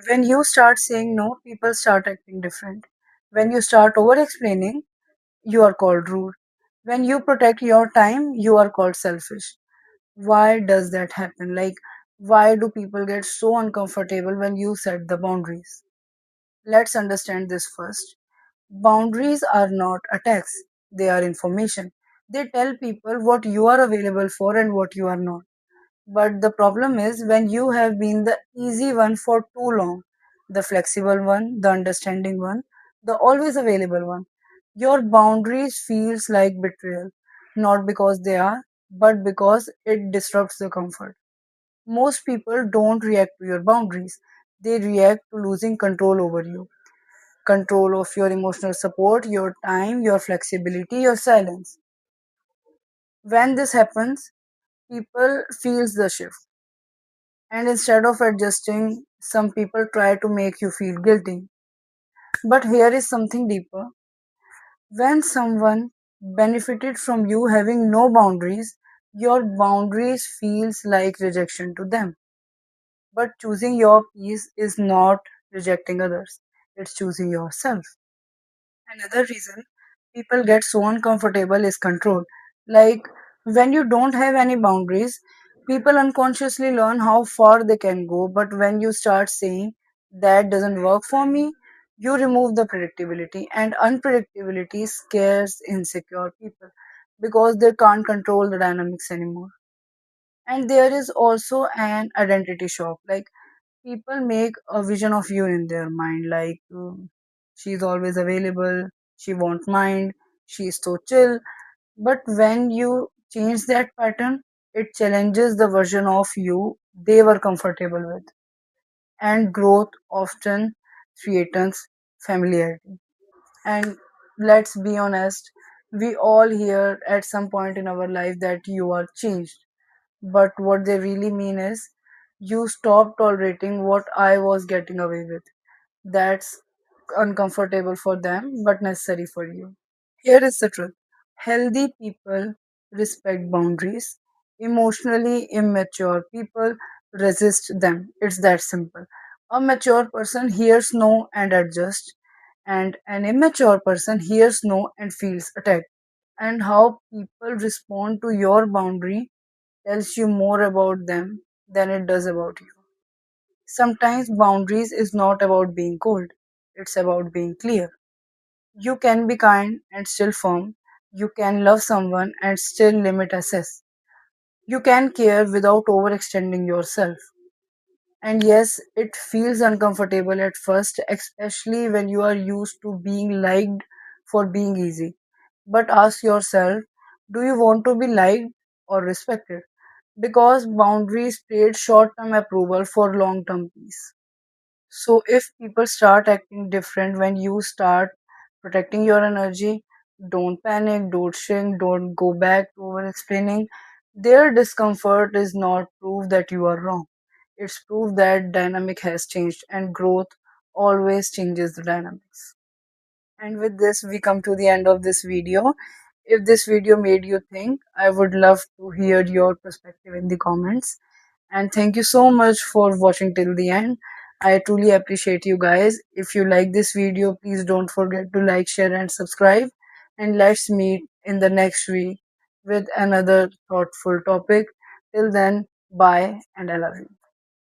When you start saying no, people start acting different. When you start over explaining, you are called rude. When you protect your time, you are called selfish. Why does that happen? Like, why do people get so uncomfortable when you set the boundaries? Let's understand this first. Boundaries are not attacks, they are information. They tell people what you are available for and what you are not. But the problem is when you have been the easy one for too long, the flexible one, the understanding one, the always available one, your boundaries feels like betrayal, not because they are, but because it disrupts the comfort. Most people don't react to your boundaries. They react to losing control over you. Control of your emotional support, your time, your flexibility, your silence. When this happens, people feels the shift. And instead of adjusting, some people try to make you feel guilty. But here is something deeper. When someone benefited from you having no boundaries, your boundaries feels like rejection to them. But choosing your peace is not rejecting others. It's choosing yourself. Another reason people get so uncomfortable is control. Like when you don't have any boundaries, people unconsciously learn how far they can go. But when you start saying that doesn't work for me, you remove the predictability, and unpredictability scares insecure people because they can't control the dynamics anymore. And there is also an identity shock. Like people make a vision of you in their mind, like she's always available, she won't mind, she's so chill. But when you change that pattern, it challenges the version of you they were comfortable with. And growth often threatens familiarity. And let's be honest, we all hear at some point in our life that you are changed, but what they really mean is you stop tolerating what I was getting away with. That's uncomfortable for them, but necessary for you. Here is the truth. Healthy people respect boundaries. Emotionally immature people resist them. It's that simple. A mature person hears no and adjusts, and an immature person hears no and feels attacked. And how people respond to your boundary tells you more about them than it does about you. Sometimes boundaries is not about being cold, it's about being clear. You can be kind and still firm. You can love someone and still limit access. You can care without overextending yourself. And yes, it feels uncomfortable at first, especially when you are used to being liked for being easy. But ask yourself, do you want to be liked or respected? Because boundaries trade short term approval for long term peace. So, if people start acting different when you start protecting your energy, don't panic, don't shrink, don't go back to over explaining. Their discomfort is not proof that you are wrong. It's proof that dynamic has changed and growth always changes the dynamics. And with this, we come to the end of this video. If this video made you think, I would love to hear your perspective in the comments. And thank you so much for watching till the end. I truly appreciate you guys. If you like this video, please don't forget to like, share, and subscribe. And let's meet in the next week with another thoughtful topic. Till then, bye, and I love you.